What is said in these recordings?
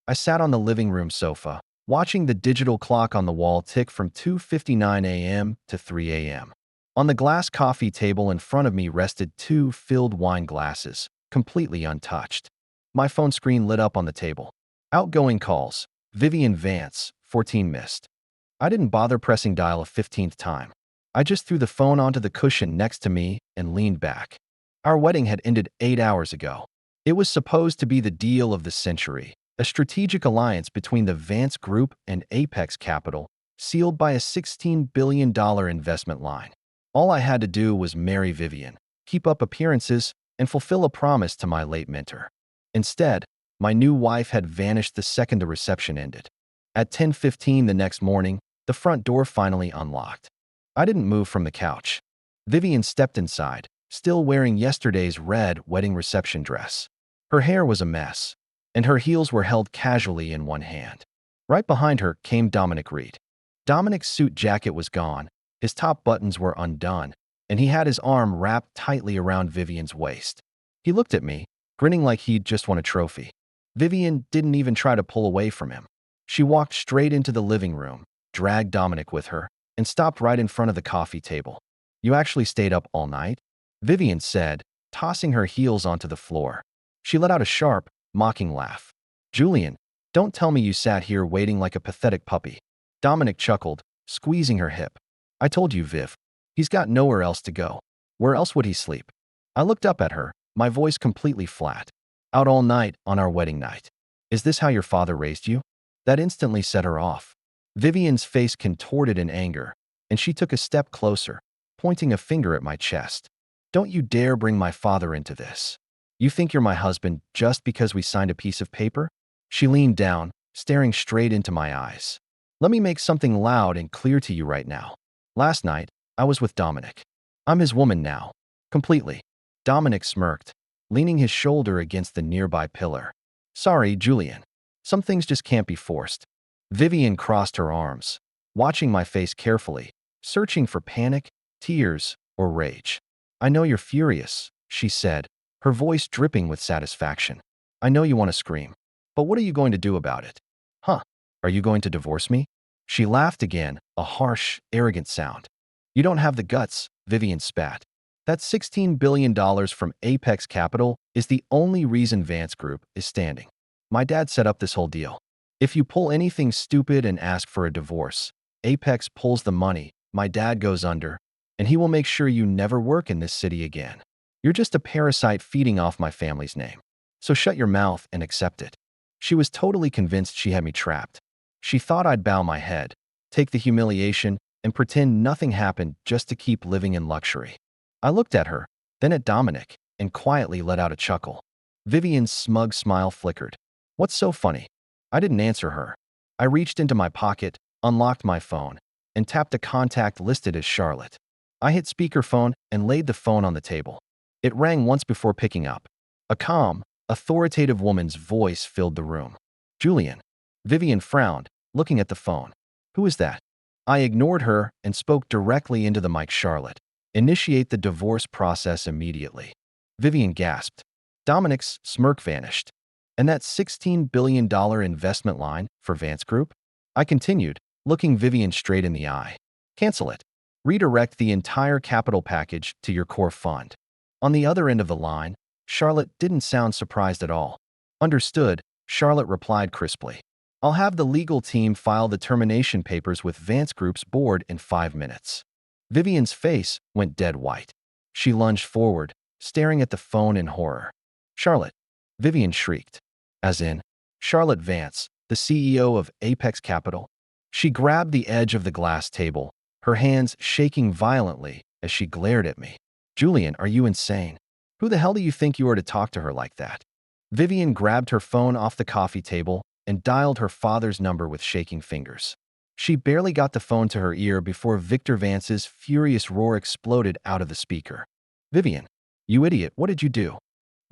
I sat on the living room sofa, watching the digital clock on the wall tick from 2:59 a.m. to 3 a.m. On the glass coffee table in front of me rested two filled wine glasses, completely untouched. My phone screen lit up on the table. Outgoing calls. Vivian Vance, 14 missed. I didn't bother pressing dial a 15th time. I just threw the phone onto the cushion next to me and leaned back. Our wedding had ended 8 hours ago. It was supposed to be the deal of the century, a strategic alliance between the Vance Group and Apex Capital, sealed by a $16 billion investment line. All I had to do was marry Vivian, keep up appearances, and fulfill a promise to my late mentor. Instead, my new wife had vanished the second the reception ended. At 10:15 the next morning, the front door finally unlocked. I didn't move from the couch. Vivian stepped inside, still wearing yesterday's red wedding reception dress. Her hair was a mess, and her heels were held casually in one hand. Right behind her came Dominic Reed. Dominic's suit jacket was gone, his top buttons were undone, and he had his arm wrapped tightly around Vivian's waist. He looked at me, grinning like he'd just won a trophy. Vivian didn't even try to pull away from him. She walked straight into the living room, dragged Dominic with her, and stopped right in front of the coffee table. "You actually stayed up all night?" Vivian said, tossing her heels onto the floor. She let out a sharp, mocking laugh. "Julian, don't tell me you sat here waiting like a pathetic puppy." Dominic chuckled, squeezing her hip. "I told you, Viv. He's got nowhere else to go. Where else would he sleep?" I looked up at her, my voice completely flat. "Out all night on our wedding night. Is this how your father raised you?" That instantly set her off. Vivian's face contorted in anger, and she took a step closer, pointing a finger at my chest. "Don't you dare bring my father into this. You think you're my husband just because we signed a piece of paper?" She leaned down, staring straight into my eyes. "Let me make something loud and clear to you right now. Last night, I was with Dominic. I'm his woman now. Completely." Dominic smirked, leaning his shoulder against the nearby pillar. "Sorry, Julian. Some things just can't be forced." Vivian crossed her arms, watching my face carefully, searching for panic, tears, or rage. "I know you're furious," she said, her voice dripping with satisfaction. "I know you want to scream. But what are you going to do about it? Huh? Are you going to divorce me?" She laughed again, a harsh, arrogant sound. "You don't have the guts," Vivian spat. "That $16 billion from Apex Capital is the only reason Vance Group is standing. My dad set up this whole deal. If you pull anything stupid and ask for a divorce, Apex pulls the money, my dad goes under, and he will make sure you never work in this city again. You're just a parasite feeding off my family's name. So shut your mouth and accept it." She was totally convinced she had me trapped. She thought I'd bow my head, take the humiliation, and pretend nothing happened just to keep living in luxury. I looked at her, then at Dominic, and quietly let out a chuckle. Vivian's smug smile flickered. "What's so funny?" I didn't answer her. I reached into my pocket, unlocked my phone, and tapped a contact listed as Charlotte. I hit speakerphone and laid the phone on the table. It rang once before picking up. A calm, authoritative woman's voice filled the room. "Julian." Vivian frowned, looking at the phone. "Who is that?" I ignored her and spoke directly into the mic. "Charlotte, initiate the divorce process immediately." Vivian gasped. Dominic's smirk vanished. "And that $16 billion investment line for Vance Group?" I continued, looking Vivian straight in the eye. "Cancel it. Redirect the entire capital package to your core fund." On the other end of the line, Charlotte didn't sound surprised at all. "Understood," Charlotte replied crisply. "I'll have the legal team file the termination papers with Vance Group's board in 5 minutes." Vivian's face went dead white. She lunged forward, staring at the phone in horror. "Charlotte!" Vivian shrieked. "As in, Charlotte Vance, the CEO of Apex Capital?" She grabbed the edge of the glass table, her hands shaking violently as she glared at me. "Julian, are you insane? Who the hell do you think you are to talk to her like that?" Vivian grabbed her phone off the coffee table and dialed her father's number with shaking fingers. She barely got the phone to her ear before Victor Vance's furious roar exploded out of the speaker. "Vivian, you idiot, what did you do?"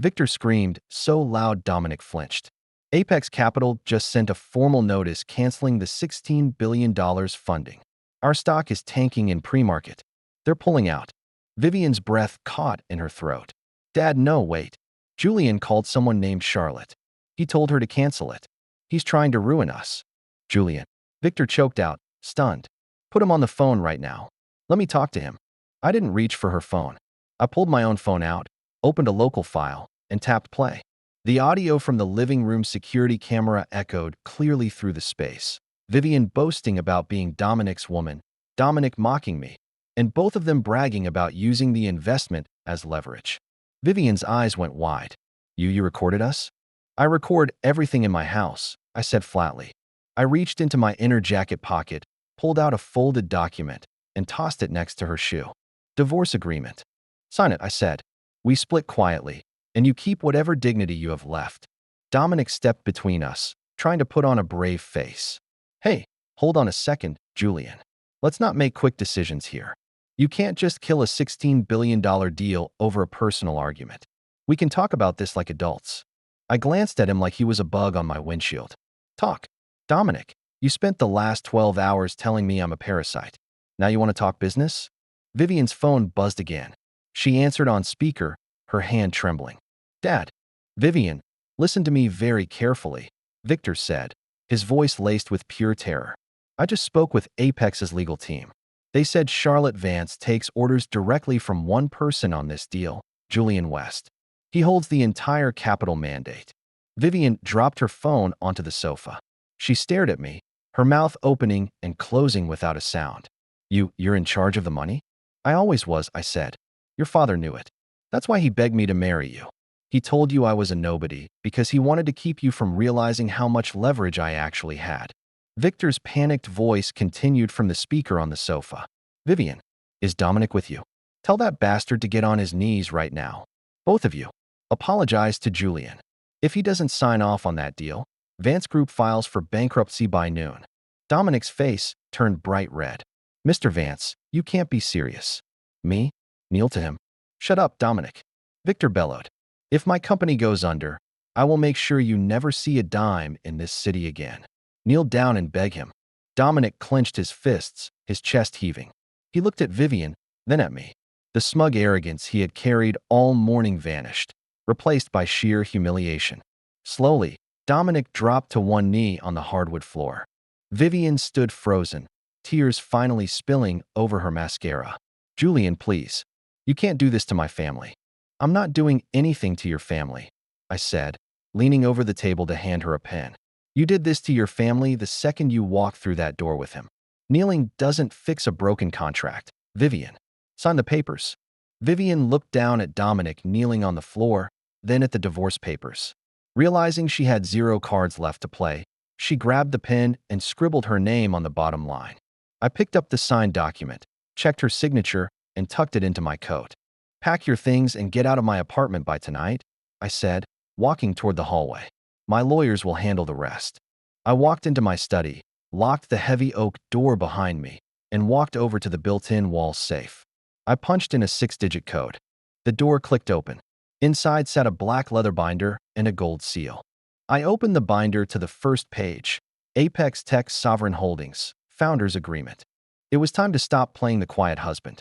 Victor screamed, so loud Dominic flinched. "Apex Capital just sent a formal notice canceling the $16 billion funding. Our stock is tanking in pre-market. They're pulling out." Vivian's breath caught in her throat. "Dad, no, wait. Julian called someone named Charlotte. He told her to cancel it." He's trying to ruin us. Julian. Victor choked out, stunned. Put him on the phone right now. Let me talk to him. I didn't reach for her phone. I pulled my own phone out, opened a local file, and tapped play. The audio from the living room security camera echoed clearly through the space. Vivian boasting about being Dominic's woman, Dominic mocking me, and both of them bragging about using the investment as leverage. Vivian's eyes went wide. You recorded us? I record everything in my house, I said flatly. I reached into my inner jacket pocket, pulled out a folded document, and tossed it next to her shoe. Divorce agreement. Sign it, I said. We split quietly, and you keep whatever dignity you have left. Dominic stepped between us, trying to put on a brave face. Hey, hold on a second, Julian. Let's not make quick decisions here. You can't just kill a $16 billion deal over a personal argument. We can talk about this like adults. I glanced at him like he was a bug on my windshield. Talk. Dominic, you spent the last 12 hours telling me I'm a parasite. Now you want to talk business? Vivian's phone buzzed again. She answered on speaker, her hand trembling. Dad. Vivian, listen to me very carefully, Victor said, his voice laced with pure terror. I just spoke with Apex's legal team. They said Charlotte Vance takes orders directly from one person on this deal, Julian West. He holds the entire capital mandate. Vivian dropped her phone onto the sofa. She stared at me, her mouth opening and closing without a sound. You're in charge of the money? I always was, I said. Your father knew it. That's why he begged me to marry you. He told you I was a nobody because he wanted to keep you from realizing how much leverage I actually had. Victor's panicked voice continued from the speaker on the sofa. Vivian, is Dominic with you? Tell that bastard to get on his knees right now. Both of you. Apologize to Julian. If he doesn't sign off on that deal, Vance Group files for bankruptcy by noon. Dominic's face turned bright red. Mr. Vance, you can't be serious. Me? Kneel to him. Shut up, Dominic. Victor bellowed. If my company goes under, I will make sure you never see a dime in this city again. Kneel down and beg him. Dominic clenched his fists, his chest heaving. He looked at Vivian, then at me. The smug arrogance he had carried all morning vanished, replaced by sheer humiliation. Slowly, Dominic dropped to one knee on the hardwood floor. Vivian stood frozen, tears finally spilling over her mascara. Julian, please. You can't do this to my family. I'm not doing anything to your family, I said, leaning over the table to hand her a pen. You did this to your family the second you walked through that door with him. Kneeling doesn't fix a broken contract. Vivian, sign the papers. Vivian looked down at Dominic kneeling on the floor, then at the divorce papers. Realizing she had 0 cards left to play, she grabbed the pen and scribbled her name on the bottom line. I picked up the signed document, checked her signature, and tucked it into my coat. Pack your things and get out of my apartment by tonight, I said, walking toward the hallway. My lawyers will handle the rest. I walked into my study, locked the heavy oak door behind me, and walked over to the built-in wall safe. I punched in a 6-digit code. The door clicked open. Inside sat a black leather binder and a gold seal. I opened the binder to the first page, Apex Tech Sovereign Holdings, Founders Agreement. It was time to stop playing the quiet husband.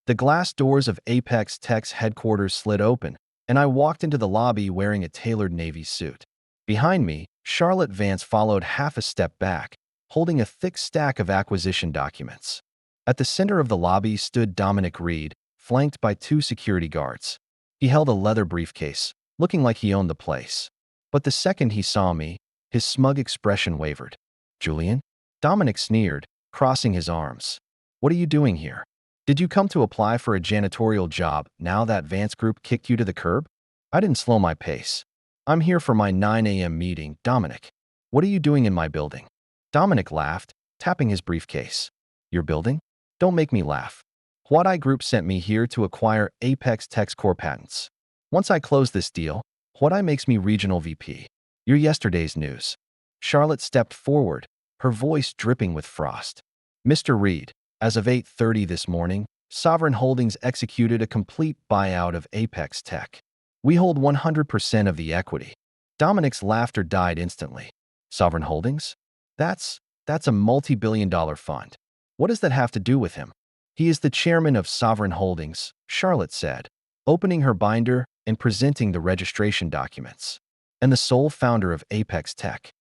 The glass doors of Apex Tech's headquarters slid open, and I walked into the lobby wearing a tailored navy suit. Behind me, Charlotte Vance followed half a step back, holding a thick stack of acquisition documents. At the center of the lobby stood Dominic Reed, flanked by 2 security guards. He held a leather briefcase, looking like he owned the place. But the second he saw me, his smug expression wavered. Julian? Dominic sneered, crossing his arms. What are you doing here? Did you come to apply for a janitorial job now that Vance Group kicked you to the curb? I didn't slow my pace. I'm here for my 9 a.m. meeting, Dominic. What are you doing in my building? Dominic laughed, tapping his briefcase. Your building? Don't make me laugh. Huadai Group sent me here to acquire Apex Tech's core patents. Once I close this deal, Huadai makes me regional VP. You're yesterday's news. Charlotte stepped forward, her voice dripping with frost. Mr. Reed, as of 8:30 this morning, Sovereign Holdings executed a complete buyout of Apex Tech. We hold 100% of the equity. Dominic's laughter died instantly. Sovereign Holdings? That's a multi-billion-dollar fund. What does that have to do with him? He is the chairman of Sovereign Holdings, Charlotte said, opening her binder and presenting the registration documents. And the sole founder of Apex Tech.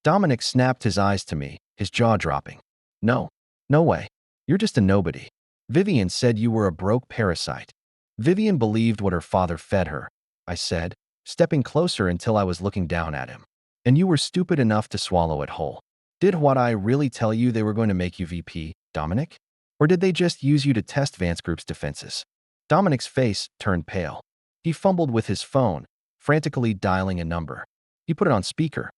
Dominic snapped his eyes to me, his jaw dropping. No, no way. You're just a nobody. Vivian said you were a broke parasite. Vivian believed what her father fed her, I said, stepping closer until I was looking down at him. And you were stupid enough to swallow it whole. Did what I really tell you they were going to make you VP, Dominic? Or did they just use you to test Vance Group's defenses? Dominic's face turned pale. He fumbled with his phone, frantically dialing a number. He put it on speaker.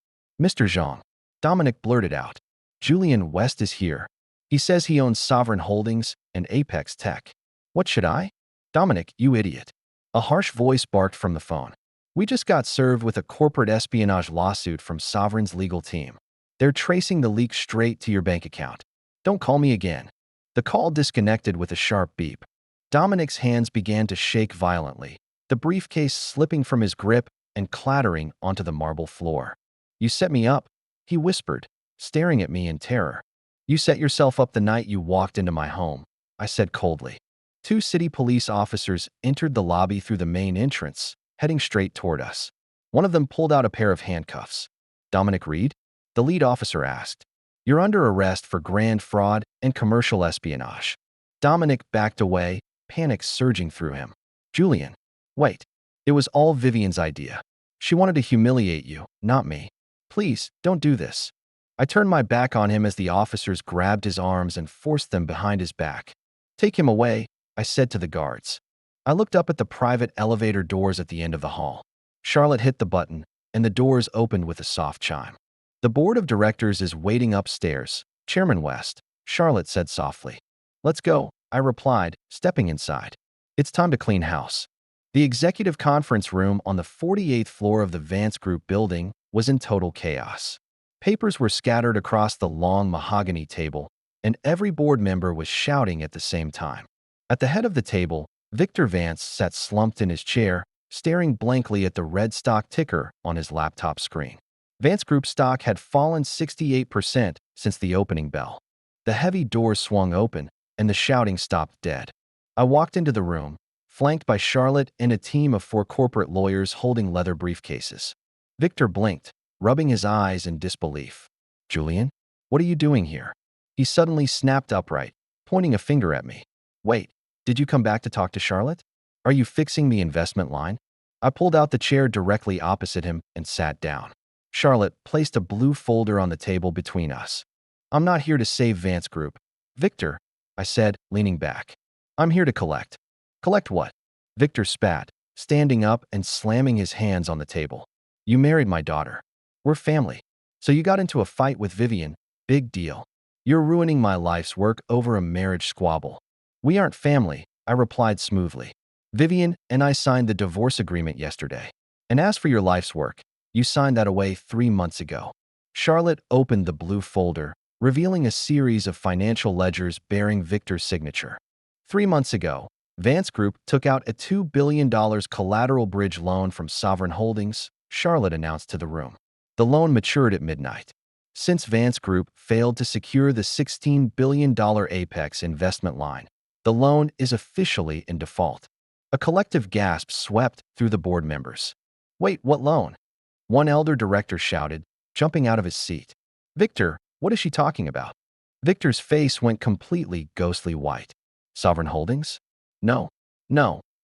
Mr. Zhang. Dominic blurted out. Julian West is here. He says he owns Sovereign Holdings and Apex Tech. What should I? Dominic, you idiot. A harsh voice barked from the phone. We just got served with a corporate espionage lawsuit from Sovereign's legal team. They're tracing the leak straight to your bank account. Don't call me again. The call disconnected with a sharp beep. Dominic's hands began to shake violently, the briefcase slipping from his grip and clattering onto the marble floor. You set me up, he whispered, staring at me in terror. You set yourself up the night you walked into my home, I said coldly. Two city police officers entered the lobby through the main entrance, heading straight toward us. One of them pulled out a pair of handcuffs. Dominic Reed? The lead officer asked. You're under arrest for grand fraud and commercial espionage. Dominic backed away, panic surging through him. Julian. Wait. It was all Vivian's idea. She wanted to humiliate you, not me. Please, don't do this. I turned my back on him as the officers grabbed his arms and forced them behind his back. Take him away, I said to the guards. I looked up at the private elevator doors at the end of the hall. Charlotte hit the button, and the doors opened with a soft chime. The board of directors is waiting upstairs, Chairman West, Charlotte said softly. Let's go, I replied, stepping inside. It's time to clean house. The executive conference room on the 48th floor of the Vance Group building was in total chaos. Papers were scattered across the long mahogany table, and every board member was shouting at the same time. At the head of the table, Victor Vance sat slumped in his chair, staring blankly at the red stock ticker on his laptop screen. Vance Group stock had fallen 68% since the opening bell. The heavy doors swung open, and the shouting stopped dead. I walked into the room, flanked by Charlotte and a team of 4 corporate lawyers holding leather briefcases. Victor blinked, rubbing his eyes in disbelief. Julian, what are you doing here? He suddenly snapped upright, pointing a finger at me. Wait, did you come back to talk to Charlotte? Are you fixing the investment line? I pulled out the chair directly opposite him and sat down. Charlotte placed a blue folder on the table between us. I'm not here to save Vance Group. Victor, I said, leaning back. I'm here to collect. Collect what? Victor spat, standing up and slamming his hands on the table. You married my daughter. We're family. So you got into a fight with Vivian. Big deal. You're ruining my life's work over a marriage squabble. We aren't family, I replied smoothly. Vivian and I signed the divorce agreement yesterday. And as for your life's work, you signed that away 3 months ago. Charlotte opened the blue folder, revealing a series of financial ledgers bearing Victor's signature. 3 months ago, Vance Group took out a $2 billion collateral bridge loan from Sovereign Holdings, Charlotte announced to the room. The loan matured at midnight. Since Vance Group failed to secure the $16 billion Apex investment line, the loan is officially in default. A collective gasp swept through the board members. Wait, what loan? One elder director shouted, jumping out of his seat. Victor, what is she talking about? Victor's face went completely ghostly white. Sovereign Holdings? No.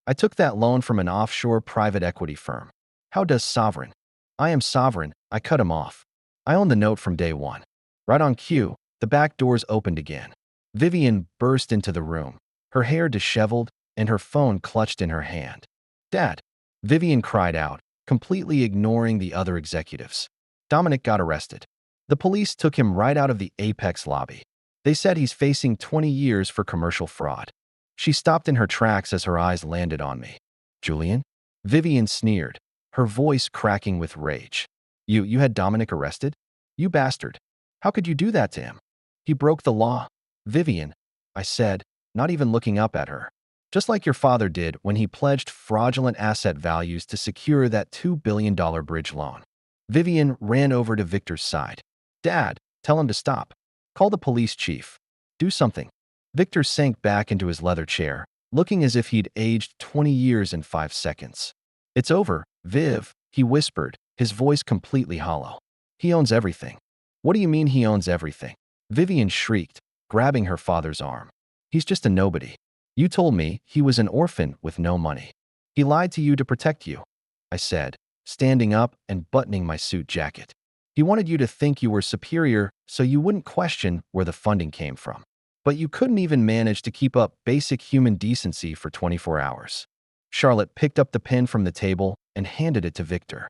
I took that loan from an offshore private equity firm. How does Sovereign? I am Sovereign, I cut him off. I own the note from day one. Right on cue, the back doors opened again. Vivian burst into the room, her hair disheveled and her phone clutched in her hand. Dad! Vivian cried out, completely ignoring the other executives. Dominic got arrested. The police took him right out of the Apex lobby. They said he's facing 20 years for commercial fraud. She stopped in her tracks as her eyes landed on me. Julian? Vivian sneered, her voice cracking with rage. You had Dominic arrested? You bastard. How could you do that to him? He broke the law. Vivian, I said, not even looking up at her. Just like your father did when he pledged fraudulent asset values to secure that $2 billion bridge loan. Vivian ran over to Victor's side. Dad, tell him to stop. Call the police chief. Do something. Victor sank back into his leather chair, looking as if he'd aged 20 years in 5 seconds. It's over, Viv, he whispered, his voice completely hollow. He owns everything. What do you mean he owns everything? Vivian shrieked, grabbing her father's arm. He's just a nobody. You told me he was an orphan with no money. He lied to you to protect you, I said, standing up and buttoning my suit jacket. He wanted you to think you were superior so you wouldn't question where the funding came from. But you couldn't even manage to keep up basic human decency for 24 hours. Charlotte picked up the pen from the table and handed it to Victor.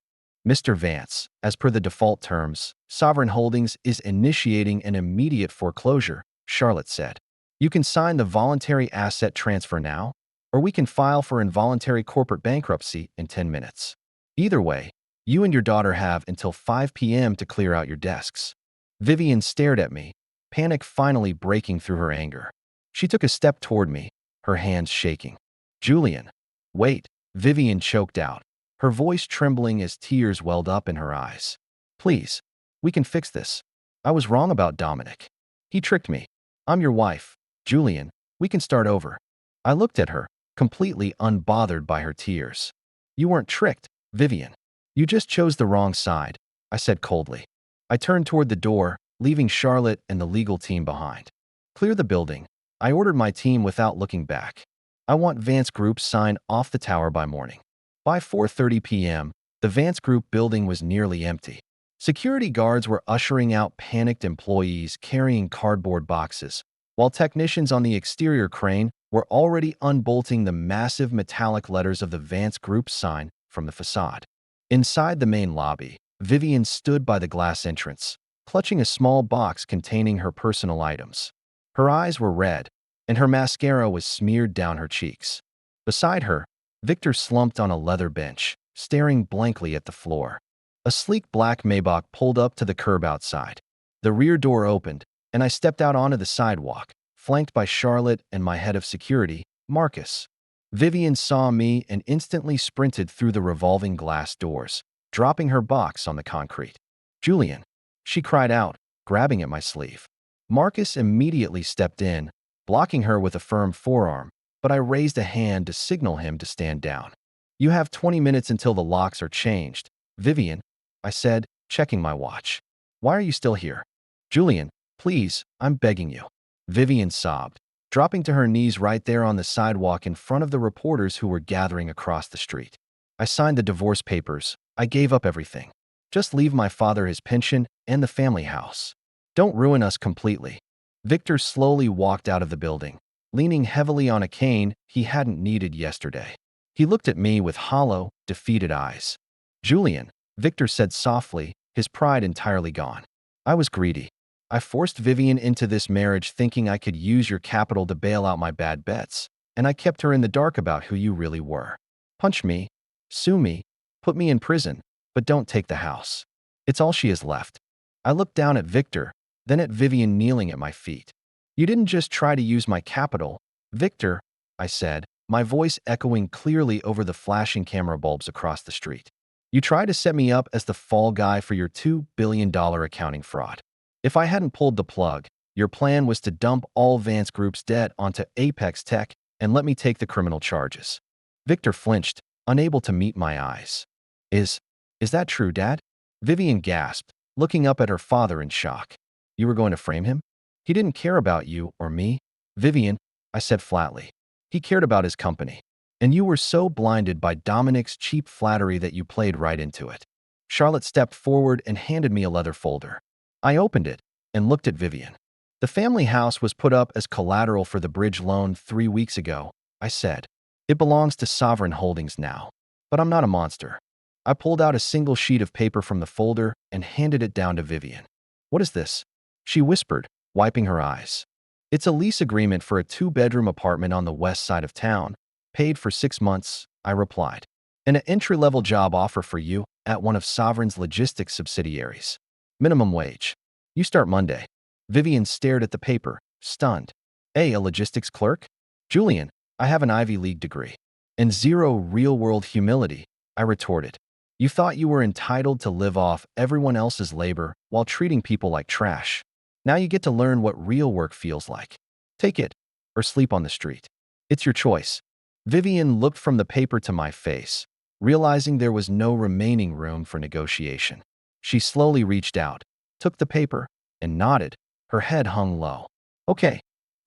Mr. Vance, as per the default terms, Sovereign Holdings is initiating an immediate foreclosure, Charlotte said. You can sign the voluntary asset transfer now, or we can file for involuntary corporate bankruptcy in 10 minutes. Either way, you and your daughter have until 5 p.m. to clear out your desks. Vivian stared at me, panic finally breaking through her anger. She took a step toward me, her hands shaking. Julian. Wait, Vivian choked out, her voice trembling as tears welled up in her eyes. Please, we can fix this. I was wrong about Dominic. He tricked me. I'm your wife, Julian. We can start over. I looked at her, completely unbothered by her tears. You weren't tricked, Vivian. You just chose the wrong side, I said coldly. I turned toward the door, leaving Charlotte and the legal team behind. Clear the building. I ordered my team without looking back. I want Vance Group's sign off the tower by morning. By 4:30 p.m., the Vance Group building was nearly empty. Security guards were ushering out panicked employees carrying cardboard boxes, while technicians on the exterior crane were already unbolting the massive metallic letters of the Vance Group sign from the facade. Inside the main lobby, Vivian stood by the glass entrance, clutching a small box containing her personal items. Her eyes were red, and her mascara was smeared down her cheeks. Beside her, Victor slumped on a leather bench, staring blankly at the floor. A sleek black Maybach pulled up to the curb outside. The rear door opened, and I stepped out onto the sidewalk, flanked by Charlotte and my head of security, Marcus. Vivian saw me and instantly sprinted through the revolving glass doors, dropping her box on the concrete. Julian, she cried out, grabbing at my sleeve. Marcus immediately stepped in, blocking her with a firm forearm, but I raised a hand to signal him to stand down. You have 20 minutes until the locks are changed, Vivian, I said, checking my watch. Why are you still here? Julian, please, I'm begging you. Vivian sobbed, dropping to her knees right there on the sidewalk in front of the reporters who were gathering across the street. I signed the divorce papers. I gave up everything. Just leave my father his pension and the family house. Don't ruin us completely. Victor slowly walked out of the building, leaning heavily on a cane he hadn't needed yesterday. He looked at me with hollow, defeated eyes. Julian, Victor said softly, his pride entirely gone. I was greedy. I forced Vivian into this marriage thinking I could use your capital to bail out my bad bets, and I kept her in the dark about who you really were. Punch me, sue me, put me in prison, but don't take the house. It's all she has left. I looked down at Victor, then at Vivian kneeling at my feet. You didn't just try to use my capital, Victor, I said, my voice echoing clearly over the flashing camera bulbs across the street. You tried to set me up as the fall guy for your $2 billion accounting fraud. If I hadn't pulled the plug, your plan was to dump all Vance Group's debt onto Apex Tech and let me take the criminal charges. Victor flinched, unable to meet my eyes. Is that true, Dad? Vivian gasped, looking up at her father in shock. You were going to frame him? He didn't care about you or me. Vivian, I said flatly. He cared about his company. And you were so blinded by Dominic's cheap flattery that you played right into it. Charlotte stepped forward and handed me a leather folder. I opened it and looked at Vivian. The family house was put up as collateral for the bridge loan 3 weeks ago, I said. It belongs to Sovereign Holdings now. But I'm not a monster. I pulled out a single sheet of paper from the folder and handed it down to Vivian. What is this? She whispered, wiping her eyes. It's a lease agreement for a 2-bedroom apartment on the west side of town. Paid for 6 months, I replied. And an entry-level job offer for you at one of Sovereign's logistics subsidiaries. Minimum wage. You start Monday. Vivian stared at the paper, stunned. A logistics clerk? Julian, I have an Ivy League degree. And zero real-world humility, I retorted. You thought you were entitled to live off everyone else's labor while treating people like trash. Now you get to learn what real work feels like. Take it, or sleep on the street. It's your choice. Vivian looked from the paper to my face, realizing there was no remaining room for negotiation. She slowly reached out, took the paper, and nodded. Her head hung low. Okay.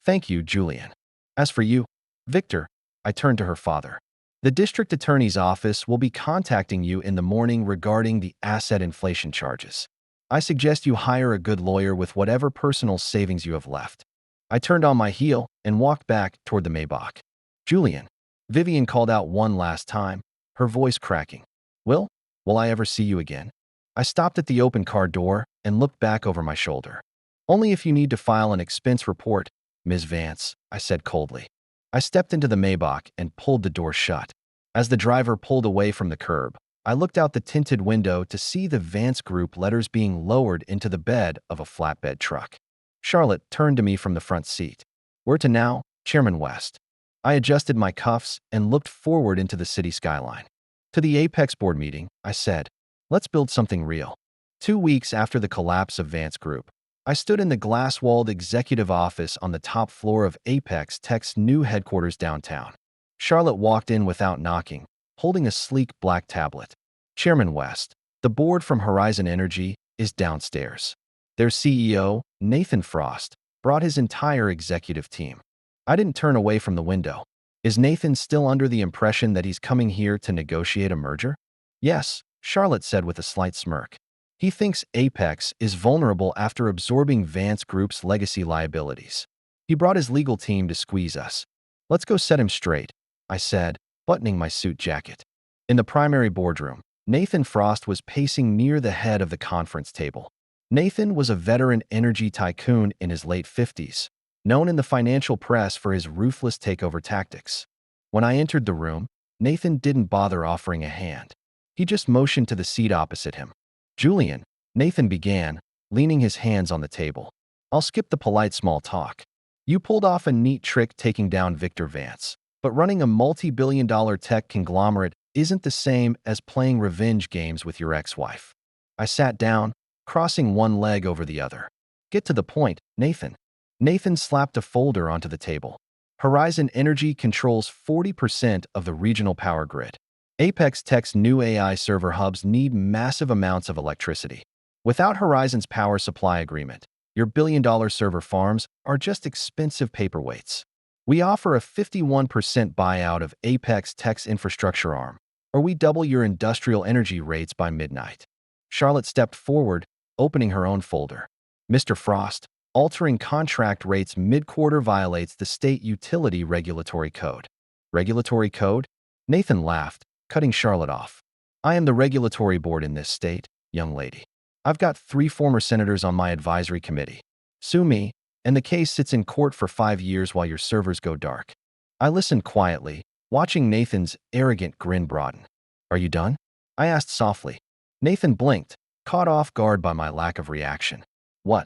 Thank you, Julian. As for you, Victor, I turned to her father. The district attorney's office will be contacting you in the morning regarding the asset inflation charges. I suggest you hire a good lawyer with whatever personal savings you have left. I turned on my heel and walked back toward the Maybach. Julian, Vivian called out one last time, her voice cracking. Will I ever see you again? I stopped at the open car door and looked back over my shoulder. Only if you need to file an expense report, Ms. Vance, I said coldly. I stepped into the Maybach and pulled the door shut. As the driver pulled away from the curb, I looked out the tinted window to see the Vance Group letters being lowered into the bed of a flatbed truck. Charlotte turned to me from the front seat. Where to now, Chairman West? I adjusted my cuffs and looked forward into the city skyline. To the Apex board meeting, I said, let's build something real. 2 weeks after the collapse of Vance Group, I stood in the glass-walled executive office on the top floor of Apex Tech's new headquarters downtown. Charlotte walked in without knocking, holding a sleek black tablet. Chairman West, the board from Horizon Energy, is downstairs. Their CEO, Nathan Frost, brought his entire executive team. I didn't turn away from the window. Is Nathan still under the impression that he's coming here to negotiate a merger? Yes, Charlotte said with a slight smirk. He thinks Apex is vulnerable after absorbing Vance Group's legacy liabilities. He brought his legal team to squeeze us. Let's go set him straight, I said, buttoning my suit jacket. In the primary boardroom, Nathan Frost was pacing near the head of the conference table. Nathan was a veteran energy tycoon in his late 50s, known in the financial press for his ruthless takeover tactics. When I entered the room, Nathan didn't bother offering a hand. He just motioned to the seat opposite him. Julian, Nathan began, leaning his hands on the table. I'll skip the polite small talk. You pulled off a neat trick taking down Victor Vance, but running a multi-billion-dollar tech conglomerate isn't the same as playing revenge games with your ex-wife. I sat down, crossing one leg over the other. Get to the point, Nathan. Nathan slapped a folder onto the table. Horizon Energy controls 40% of the regional power grid. Apex Tech's new AI server hubs need massive amounts of electricity. Without Horizon's power supply agreement, your billion-dollar server farms are just expensive paperweights. We offer a 51% buyout of Apex Tech's infrastructure arm, or we double your industrial energy rates by midnight. Charlotte stepped forward, opening her own folder. Mr. Frost, altering contract rates mid-quarter violates the state utility regulatory code. Regulatory code? Nathan laughed, cutting Charlotte off. I am the regulatory board in this state, young lady. I've got 3 former senators on my advisory committee. Sue me, and the case sits in court for 5 years while your servers go dark. I listened quietly, watching Nathan's arrogant grin broaden. Are you done? I asked softly. Nathan blinked, caught off guard by my lack of reaction. What?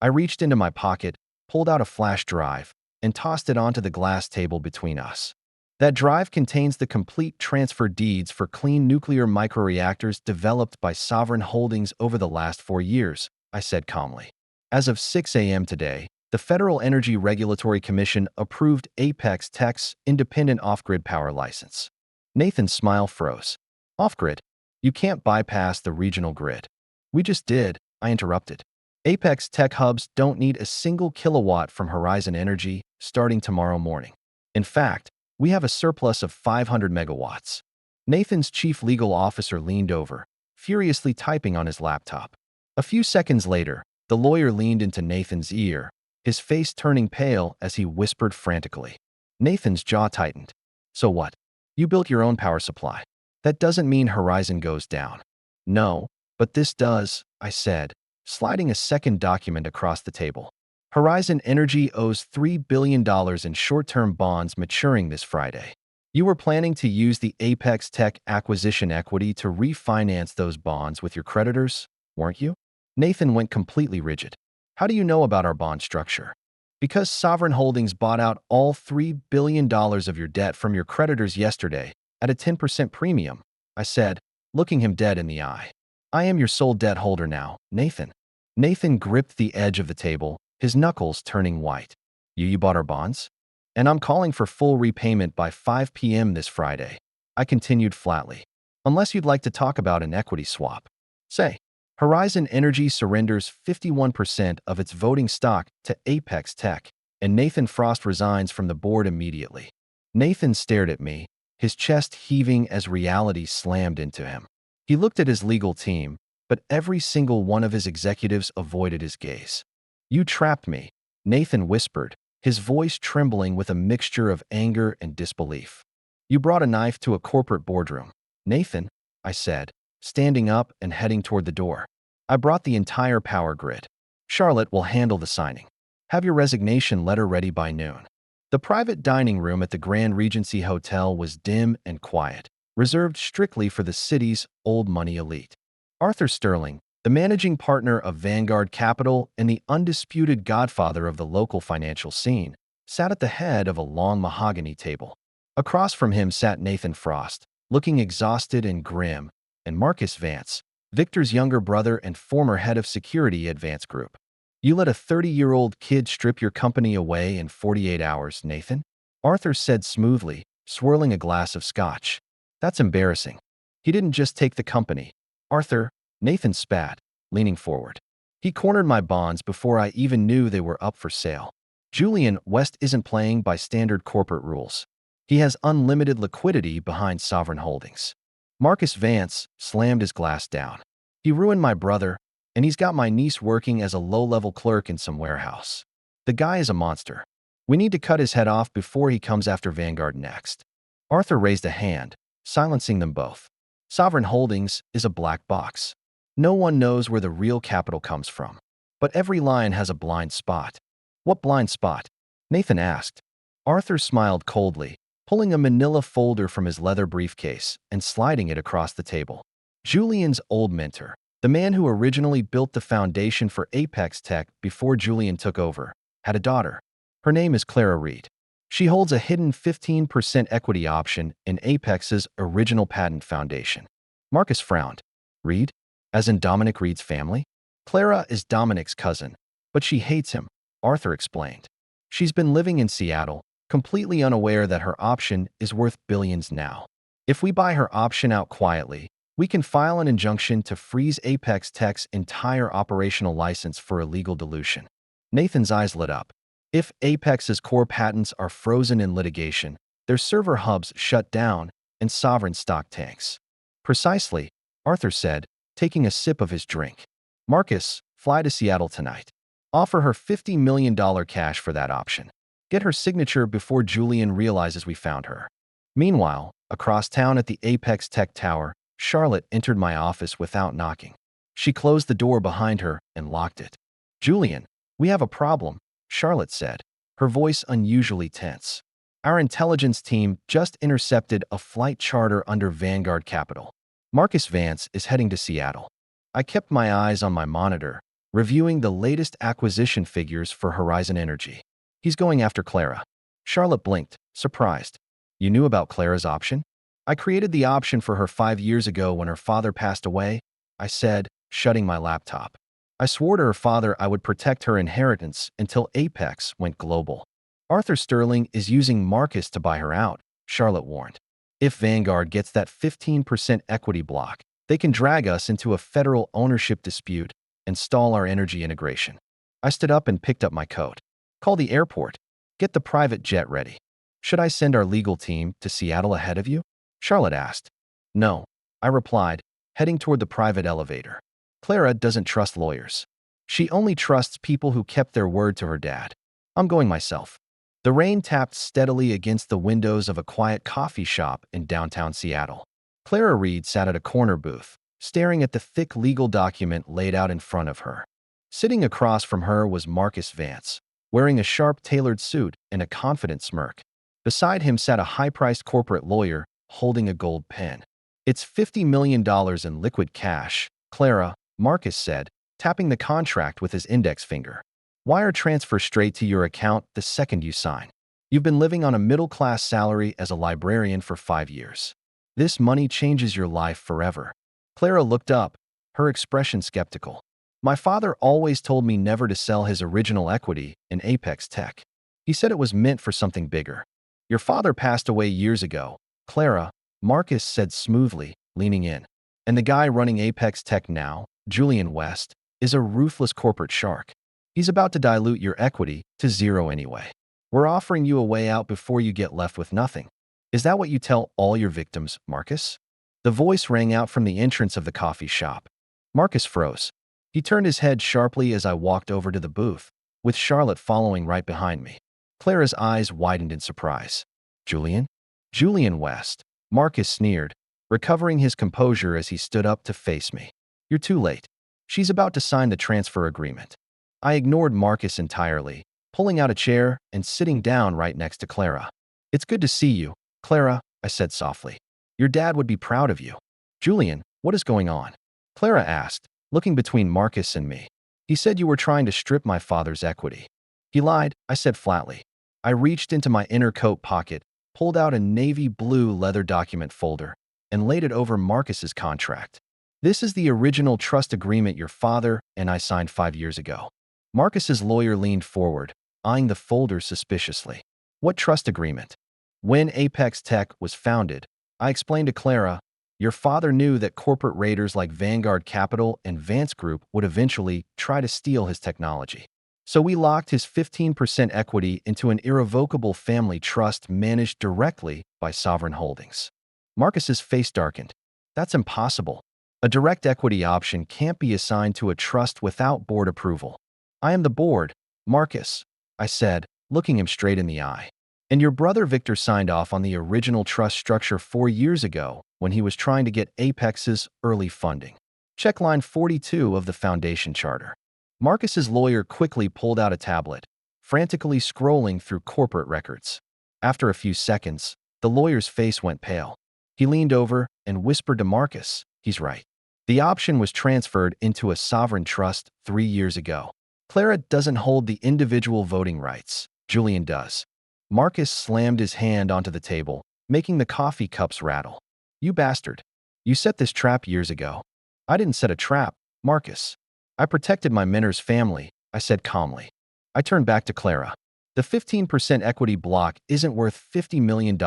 I reached into my pocket, pulled out a flash drive, and tossed it onto the glass table between us. That drive contains the complete transfer deeds for clean nuclear microreactors developed by Sovereign Holdings over the last 4 years, I said calmly. As of 6 a.m. today, the Federal Energy Regulatory Commission approved Apex Tech's independent off-grid power license. Nathan's smile froze. Off-grid? You can't bypass the regional grid. We just did, I interrupted. Apex Tech hubs don't need a single kilowatt from Horizon Energy starting tomorrow morning. In fact, we have a surplus of 500 megawatts. Nathan's chief legal officer leaned over, furiously typing on his laptop. A few seconds later, the lawyer leaned into Nathan's ear, his face turning pale as he whispered frantically. Nathan's jaw tightened. So what? You built your own power supply. That doesn't mean Horizon goes down. No, but this does, I said, sliding a second document across the table. Horizon Energy owes $3 billion in short-term bonds maturing this Friday. You were planning to use the Apex Tech acquisition equity to refinance those bonds with your creditors, weren't you? Nathan went completely rigid. How do you know about our bond structure? Because Sovereign Holdings bought out all $3 billion of your debt from your creditors yesterday at a 10% premium, I said, looking him dead in the eye. I am your sole debt holder now, Nathan. Nathan gripped the edge of the table, his knuckles turning white. You bought our bonds? And I'm calling for full repayment by 5 p.m. this Friday. I continued flatly. Unless you'd like to talk about an equity swap. Say. Horizon Energy surrenders 51% of its voting stock to Apex Tech, and Nathan Frost resigns from the board immediately. Nathan stared at me, his chest heaving as reality slammed into him. He looked at his legal team, but every single one of his executives avoided his gaze. "You trapped me," Nathan whispered, his voice trembling with a mixture of anger and disbelief. "You brought a knife to a corporate boardroom." "Nathan," I said, standing up and heading toward the door. "I brought the entire power grid. Charlotte will handle the signing. Have your resignation letter ready by noon." The private dining room at the Grand Regency Hotel was dim and quiet, reserved strictly for the city's old money elite. Arthur Sterling, the managing partner of Vanguard Capital and the undisputed godfather of the local financial scene, sat at the head of a long mahogany table. Across from him sat Nathan Frost, looking exhausted and grim, and Marcus Vance, Victor's younger brother and former head of security at Vance Group. "You let a 30-year-old kid strip your company away in 48 hours, Nathan?" Arthur said smoothly, swirling a glass of scotch. "That's embarrassing. He didn't just take the company. Arthur," Nathan spat, leaning forward. "He cornered my bonds before I even knew they were up for sale. Julian West isn't playing by standard corporate rules. He has unlimited liquidity behind Sovereign Holdings." Marcus Vance slammed his glass down. "He ruined my brother, and he's got my niece working as a low-level clerk in some warehouse. The guy is a monster. We need to cut his head off before he comes after Vanguard next." Arthur raised a hand, silencing them both. "Sovereign Holdings is a black box. No one knows where the real capital comes from. But every lion has a blind spot." "What blind spot?" Nathan asked. Arthur smiled coldly, pulling a manila folder from his leather briefcase and sliding it across the table. "Julian's old mentor, the man who originally built the foundation for Apex Tech before Julian took over, had a daughter. Her name is Clara Reed. She holds a hidden 15% equity option in Apex's original patent foundation." Marcus frowned. "Reed? As in Dominic Reed's family?" "Clara is Dominic's cousin, but she hates him," Arthur explained. "She's been living in Seattle, completely unaware that her option is worth billions now. If we buy her option out quietly, we can file an injunction to freeze Apex Tech's entire operational license for illegal dilution." Nathan's eyes lit up. If Apex's core patents are frozen in litigation, their server hubs shut down, and Sovereign stock tanks. "Precisely," Arthur said, taking a sip of his drink. "Marcus, fly to Seattle tonight. Offer her $50 million cash for that option. Get her signature before Julian realizes we found her." Meanwhile, across town at the Apex Tech Tower, Charlotte entered my office without knocking. She closed the door behind her and locked it. "Julian, we have a problem," Charlotte said, her voice unusually tense. "Our intelligence team just intercepted a flight charter under Vanguard Capital. Marcus Vance is heading to Seattle." I kept my eyes on my monitor, reviewing the latest acquisition figures for Horizon Energy. "He's going after Clara." Charlotte blinked, surprised. "You knew about Clara's option?" "I created the option for her 5 years ago when her father passed away," I said, shutting my laptop. "I swore to her father I would protect her inheritance until Apex went global." "Arthur Sterling is using Marcus to buy her out," Charlotte warned. "If Vanguard gets that 15% equity block, they can drag us into a federal ownership dispute and stall our energy integration." I stood up and picked up my coat. "Call the airport. Get the private jet ready." "Should I send our legal team to Seattle ahead of you?" Charlotte asked. "No," I replied, heading toward the private elevator. "Clara doesn't trust lawyers. She only trusts people who kept their word to her dad. I'm going myself." The rain tapped steadily against the windows of a quiet coffee shop in downtown Seattle. Clara Reed sat at a corner booth, staring at the thick legal document laid out in front of her. Sitting across from her was Marcus Vance, wearing a sharp tailored suit and a confident smirk. Beside him sat a high-priced corporate lawyer holding a gold pen. "It's $50 million in liquid cash, Clara," Marcus said, tapping the contract with his index finger. "Wire transfer straight to your account the second you sign. You've been living on a middle-class salary as a librarian for 5 years. This money changes your life forever." Clara looked up, her expression skeptical. "My father always told me never to sell his original equity in Apex Tech. He said it was meant for something bigger." "Your father passed away years ago, Clara," Marcus said smoothly, leaning in. "And the guy running Apex Tech now, Julian West, is a ruthless corporate shark. He's about to dilute your equity to zero anyway. We're offering you a way out before you get left with nothing. Is that what you tell all your victims, Marcus? The voice rang out from the entrance of the coffee shop. Marcus froze. He turned his head sharply as I walked over to the booth, with Charlotte following right behind me. Clara's eyes widened in surprise. Julian? Julian West. Marcus sneered, recovering his composure as he stood up to face me. You're too late. She's about to sign the transfer agreement. I ignored Marcus entirely, pulling out a chair and sitting down right next to Clara. It's good to see you, Clara, I said softly. Your dad would be proud of you. Julian, what is going on? Clara asked, looking between Marcus and me. He said you were trying to strip my father's equity. He lied, I said flatly. I reached into my inner coat pocket, pulled out a navy blue leather document folder, and laid it over Marcus's contract. This is the original trust agreement your father and I signed 5 years ago. Marcus's lawyer leaned forward, eyeing the folder suspiciously. What trust agreement? When Apex Tech was founded, I explained to Clara, your father knew that corporate raiders like Vanguard Capital and Vance Group would eventually try to steal his technology. So we locked his 15% equity into an irrevocable family trust managed directly by Sovereign Holdings. Marcus's face darkened. That's impossible. A direct equity option can't be assigned to a trust without board approval. I am the board, Marcus, I said, looking him straight in the eye. And your brother Victor signed off on the original trust structure 4 years ago when he was trying to get Apex's early funding. Check line 42 of the Foundation Charter. Marcus's lawyer quickly pulled out a tablet, frantically scrolling through corporate records. After a few seconds, the lawyer's face went pale. He leaned over and whispered to Marcus, he's right. The option was transferred into a sovereign trust 3 years ago. Clara doesn't hold the individual voting rights. Julian does. Marcus slammed his hand onto the table, making the coffee cups rattle. You bastard. You set this trap years ago. I didn't set a trap, Marcus. I protected my mentor's family, I said calmly. I turned back to Clara. The 15% equity block isn't worth $50 million,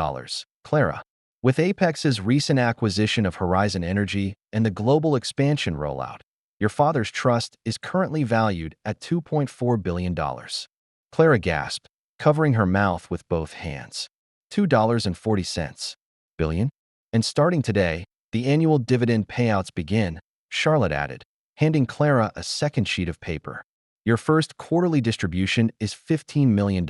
Clara. With Apex's recent acquisition of Horizon Energy and the global expansion rollout, your father's trust is currently valued at $2.4 billion. Clara gasped, covering her mouth with both hands. $2.40 billion? And starting today, the annual dividend payouts begin, Charlotte added, handing Clara a second sheet of paper. Your first quarterly distribution is $15 million.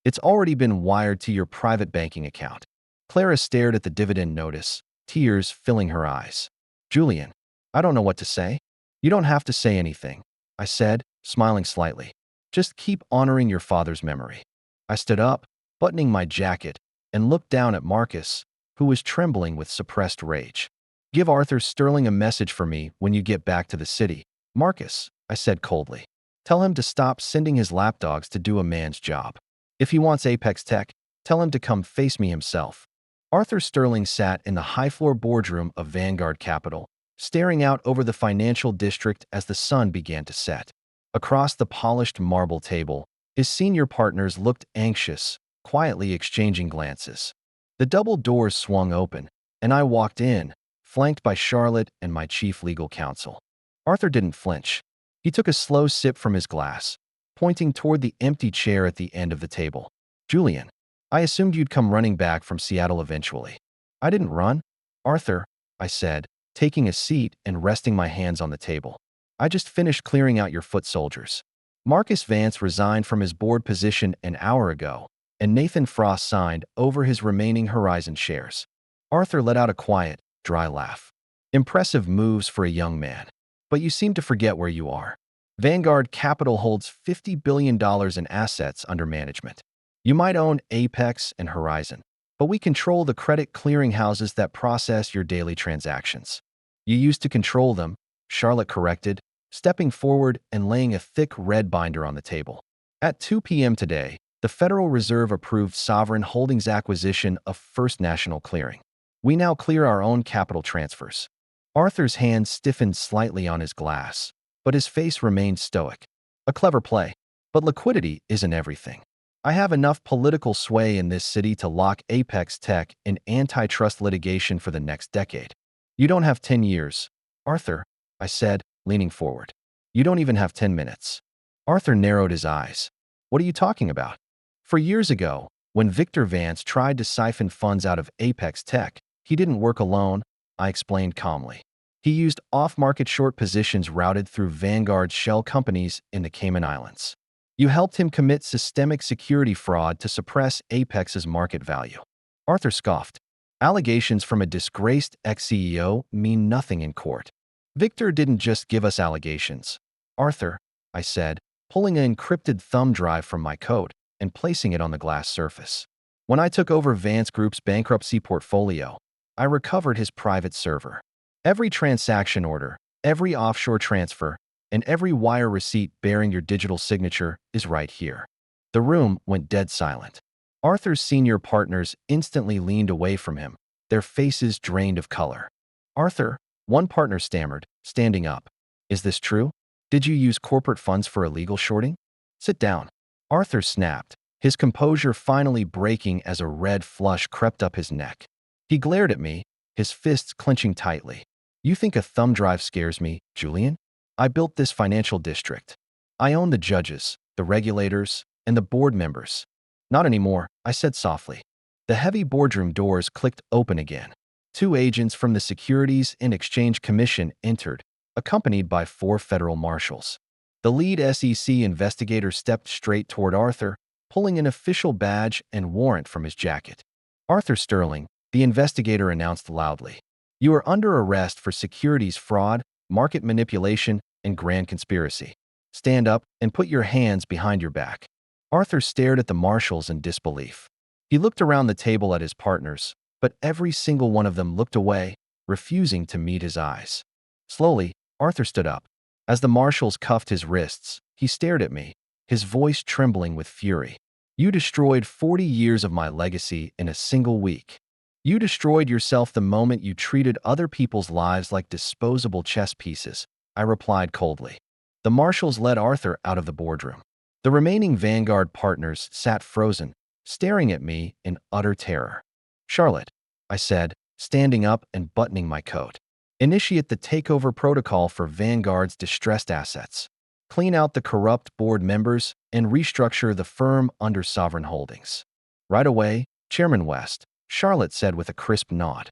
It's already been wired to your private banking account. Clara stared at the dividend notice, tears filling her eyes. Julian, I don't know what to say. You don't have to say anything, I said, smiling slightly. Just keep honoring your father's memory. I stood up, buttoning my jacket, and looked down at Marcus, who was trembling with suppressed rage. Give Arthur Sterling a message for me when you get back to the city. Marcus, I said coldly. Tell him to stop sending his lapdogs to do a man's job. If he wants Apex Tech, tell him to come face me himself. Arthur Sterling sat in the high-floor boardroom of Vanguard Capital, staring out over the financial district as the sun began to set. Across the polished marble table, his senior partners looked anxious, quietly exchanging glances. The double doors swung open, and I walked in, flanked by Charlotte and my chief legal counsel. Arthur didn't flinch. He took a slow sip from his glass, pointing toward the empty chair at the end of the table. Julian, I assumed you'd come running back from Seattle eventually. I didn't run. Arthur, I said, taking a seat and resting my hands on the table. I just finished clearing out your foot soldiers. Marcus Vance resigned from his board position an hour ago, and Nathan Frost signed over his remaining Horizon shares. Arthur let out a quiet, dry laugh. Impressive moves for a young man. But you seem to forget where you are. Vanguard Capital holds $50 billion in assets under management. You might own Apex and Horizon, but we control the credit clearinghouses that process your daily transactions. You used to control them, Charlotte corrected, stepping forward and laying a thick red binder on the table. At 2 p.m. today, the Federal Reserve approved Sovereign Holdings' acquisition of First National Clearing. We now clear our own capital transfers. Arthur's hand stiffened slightly on his glass, but his face remained stoic. A clever play, but liquidity isn't everything. I have enough political sway in this city to lock Apex Tech in antitrust litigation for the next decade. You don't have 10 years, Arthur, I said, leaning forward. You don't even have 10 minutes. Arthur narrowed his eyes. What are you talking about? For years ago, when Victor Vance tried to siphon funds out of Apex Tech, he didn't work alone, I explained calmly. He used off-market short positions routed through Vanguard's shell companies in the Cayman Islands. You helped him commit systemic security fraud to suppress Apex's market value. Arthur scoffed. Allegations from a disgraced ex-CEO mean nothing in court. Victor didn't just give us allegations. Arthur, I said, pulling an encrypted thumb drive from my coat and placing it on the glass surface. When I took over Vance Group's bankruptcy portfolio, I recovered his private server. Every transaction order, every offshore transfer, and every wire receipt bearing your digital signature is right here. The room went dead silent. Arthur's senior partners instantly leaned away from him, their faces drained of color. Arthur, one partner stammered, standing up. Is this true? Did you use corporate funds for illegal shorting? Sit down. Arthur snapped, his composure finally breaking as a red flush crept up his neck. He glared at me, his fists clenching tightly. You think a thumb drive scares me, Julian? I built this financial district. I own the judges, the regulators, and the board members. Not anymore, I said softly. The heavy boardroom doors clicked open again. 2 agents from the Securities and Exchange Commission entered, accompanied by 4 federal marshals. The lead SEC investigator stepped straight toward Arthur, pulling an official badge and warrant from his jacket. Arthur Sterling, the investigator announced loudly. You are under arrest for securities fraud, market manipulation, and grand conspiracy. Stand up and put your hands behind your back. Arthur stared at the marshals in disbelief. He looked around the table at his partners, but every single one of them looked away, refusing to meet his eyes. Slowly, Arthur stood up. As the marshals cuffed his wrists, he stared at me, his voice trembling with fury. You destroyed 40 years of my legacy in a single week. You destroyed yourself the moment you treated other people's lives like disposable chess pieces, I replied coldly. The marshals led Arthur out of the boardroom. The remaining Vanguard partners sat frozen, staring at me in utter terror. Charlotte, I said, standing up and buttoning my coat. Initiate the takeover protocol for Vanguard's distressed assets. Clean out the corrupt board members and restructure the firm under Sovereign Holdings. Right away, Chairman West, Charlotte said with a crisp nod.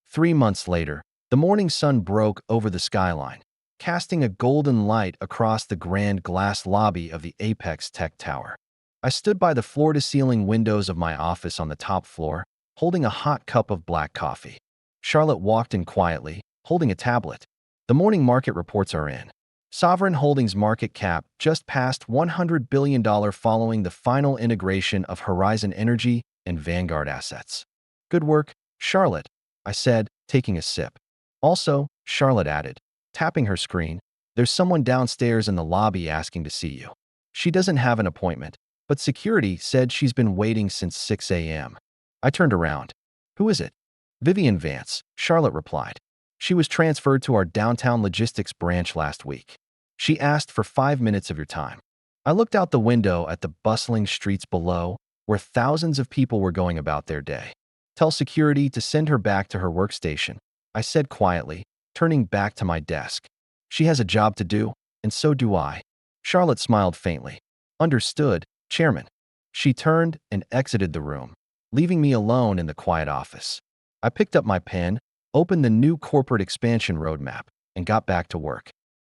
3 months later, the morning sun broke over the skyline, casting a golden light across the grand glass lobby of the Apex Tech Tower. I stood by the floor-to-ceiling windows of my office on the top floor, holding a hot cup of black coffee. Charlotte walked in quietly, holding a tablet. The morning market reports are in. Sovereign Holdings market cap just passed $100 billion following the final integration of Horizon Energy and Vanguard assets. Good work, Charlotte, I said, taking a sip. Also, Charlotte added, tapping her screen, there's someone downstairs in the lobby asking to see you. She doesn't have an appointment, but security said she's been waiting since 6 a.m. I turned around. Who is it? Vivian Vance, Charlotte replied. She was transferred to our downtown logistics branch last week. She asked for 5 minutes of your time. I looked out the window at the bustling streets below, where thousands of people were going about their day. Tell security to send her back to her workstation, I said quietly, turning back to my desk. She has a job to do, and so do I. Charlotte smiled faintly. Understood, Chairman. She turned and exited the room, leaving me alone in the quiet office. I picked up my pen, opened the new corporate expansion roadmap, and got back to work.